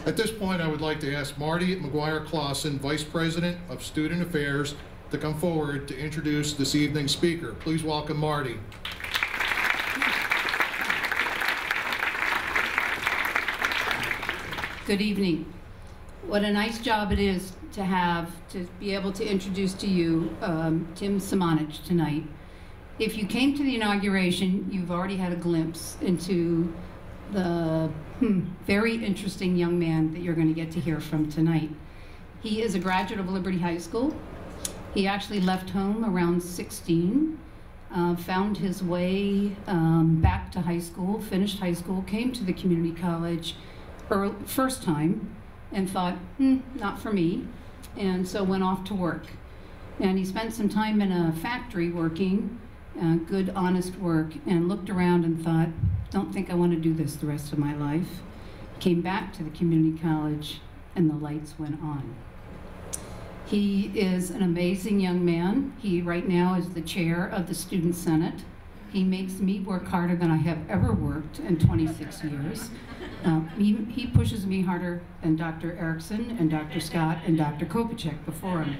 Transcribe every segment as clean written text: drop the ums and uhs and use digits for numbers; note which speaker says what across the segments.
Speaker 1: At this point, I would like to ask Marty McGuire-Clausen, Vice President of Student Affairs, to come forward to introduce this evening's speaker. Please welcome Marty.
Speaker 2: Good evening. What a nice job it is to be able to introduce to you Tim Semonich tonight. If you came to the inauguration, you've already had a glimpse into the very interesting young man that you're going to get to hear from tonight. He is a graduate of Liberty High School. He actually left home around 16, found his way back to high school, finished high school, came to the community college first time and thought, not for me, and so went off to work. And he spent some time in a factory working, good, honest work, and looked around and thought, don't think I want to do this the rest of my life. Came back to the community college, and the lights went on. He is an amazing young man. He right now is the chair of the Student Senate. He makes me work harder than I have ever worked in 26 years. He pushes me harder than Dr. Erickson and Dr. Scott and Dr. Kopacek before him.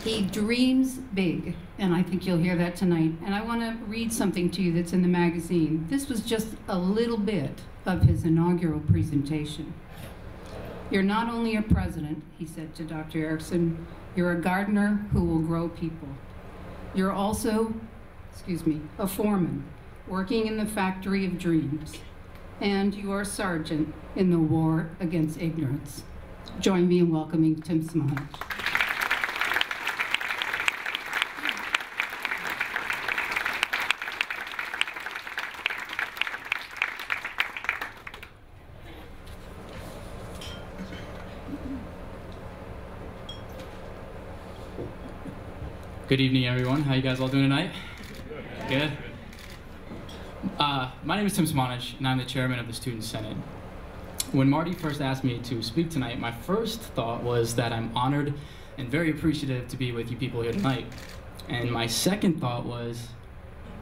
Speaker 2: He dreams big, and I think you'll hear that tonight. And I want to read something to you that's in the magazine. This was just a little bit of his inaugural presentation. You're not only a president, he said to Dr. Erickson, you're a gardener who will grow people. You're also, a foreman, working in the factory of dreams. And you're a sergeant in the war against ignorance. Join me in welcoming Tim Semonich.
Speaker 3: Good evening, everyone. How you guys all doing tonight? Good? My name is Tim Semonich, and I'm the chairman of the Student Senate. When Marty first asked me to speak tonight, my first thought was that I'm honored and very appreciative to be with you people here tonight. And my second thought was,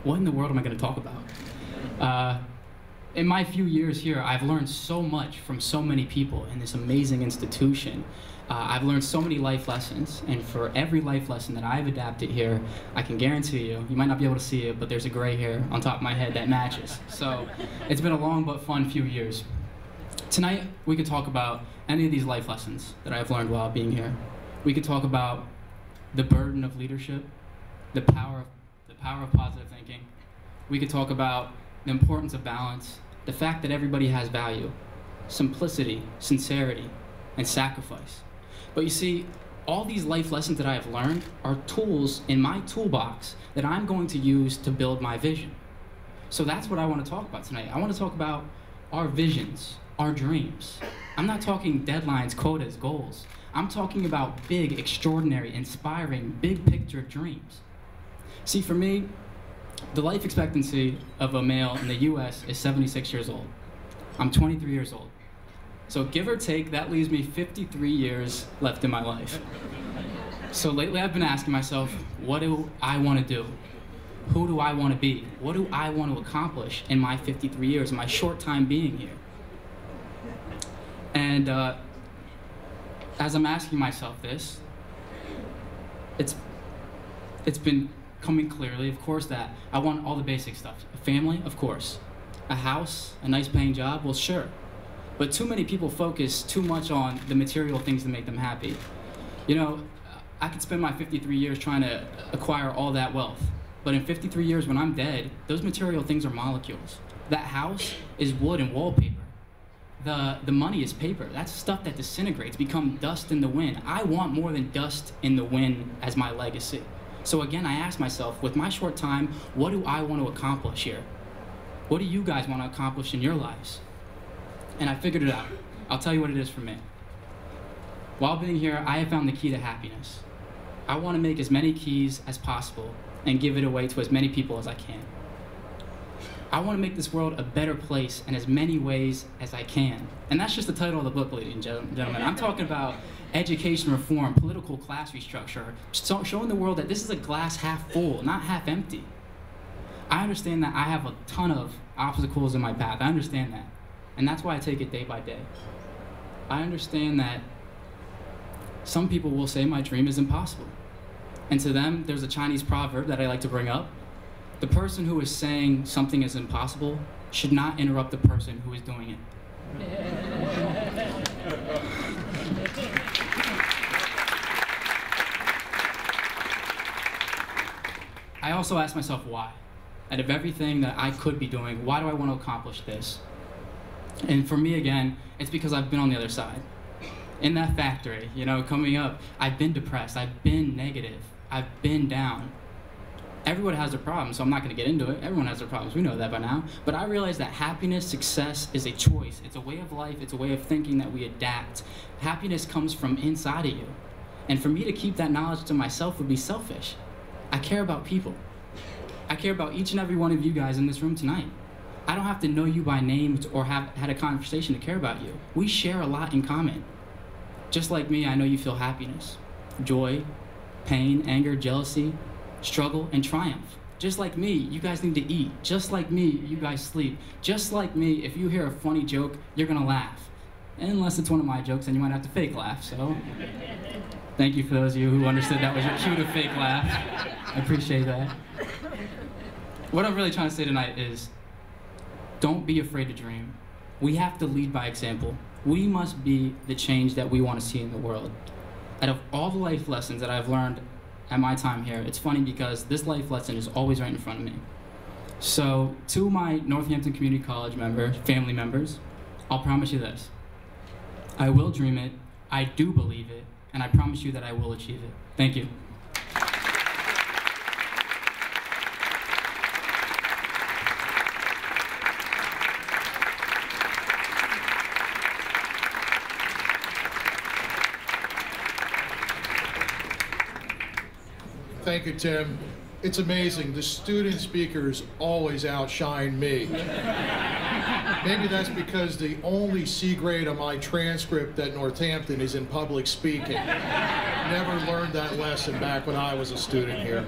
Speaker 3: what in the world am I going to talk about? In my few years here, I've learned so much from so many people in this amazing institution. I've learned so many life lessons, and for every life lesson that I've adapted here, I can guarantee you, you might not be able to see it, but there's a gray hair on top of my head that matches. So it's been a long but fun few years. Tonight, we could talk about any of these life lessons that I've learned while being here. We could talk about the burden of leadership, the power of positive thinking. We could talk about the importance of balance, the fact that everybody has value, simplicity, sincerity, and sacrifice. But you see, all these life lessons that I have learned are tools in my toolbox that I'm going to use to build my vision. So that's what I want to talk about tonight. I want to talk about our visions, our dreams. I'm not talking deadlines, quotas, goals. I'm talking about big, extraordinary, inspiring, big picture dreams. See, for me, the life expectancy of a male in the US is 76 years old. I'm 23 years old. So give or take, that leaves me 53 years left in my life. So lately I've been asking myself, what do I want to do? Who do I want to be? What do I want to accomplish in my 53 years, in my short time being here? And as I'm asking myself this, it's been coming clearly, of course, that I want all the basic stuff. A family, of course. A house, a nice paying job, well, sure. But too many people focus too much on the material things that make them happy. You know, I could spend my 53 years trying to acquire all that wealth. But in 53 years when I'm dead, those material things are molecules. That house is wood and wallpaper. The money is paper. That's stuff that disintegrates, become dust in the wind. I want more than dust in the wind as my legacy. So again, I ask myself, with my short time, what do I want to accomplish here? What do you guys want to accomplish in your lives? And I figured it out. I'll tell you what it is for me. While being here, I have found the key to happiness. I want to make as many keys as possible and give it away to as many people as I can. I want to make this world a better place in as many ways as I can. And that's just the title of the book, ladies and gentlemen. I'm talking about education reform, political class restructure, showing the world that this is a glass half full, not half empty. I understand that I have a ton of obstacles in my path. I understand that. And that's why I take it day by day. I understand that some people will say my dream is impossible. And to them, there's a Chinese proverb that I like to bring up. The person who is saying something is impossible should not interrupt the person who is doing it. I also ask myself why. Out of everything that I could be doing, why do I want to accomplish this? And for me, again, it's because I've been on the other side. In that factory, you know, coming up, I've been depressed, I've been negative, I've been down. Everyone has their problems, so I'm not going to get into it. Everyone has their problems, we know that by now. But I realize that happiness, success is a choice. It's a way of life, it's a way of thinking that we adapt. Happiness comes from inside of you. And for me to keep that knowledge to myself would be selfish. I care about people. I care about each and every one of you guys in this room tonight. I don't have to know you by name or have had a conversation to care about you. We share a lot in common. Just like me, I know you feel happiness, joy, pain, anger, jealousy, struggle, and triumph. Just like me, you guys need to eat. Just like me, you guys sleep. Just like me, if you hear a funny joke, you're gonna laugh. Unless it's one of my jokes, then you might have to fake laugh, so. Thank you for those of you who understood that was your cue to fake laugh. I appreciate that. What I'm really trying to say tonight is, don't be afraid to dream. We have to lead by example. We must be the change that we want to see in the world. Out of all the life lessons that I've learned at my time here, it's funny because this life lesson is always right in front of me. So, to my Northampton Community College family members, I'll promise you this. I will dream it, I do believe it, and I promise you that I will achieve it. Thank you.
Speaker 1: Thank you, Tim. It's amazing. The student speakers always outshine me. Maybe that's because the only C grade on my transcript at Northampton is in public speaking. Never learned that lesson back when I was a student here.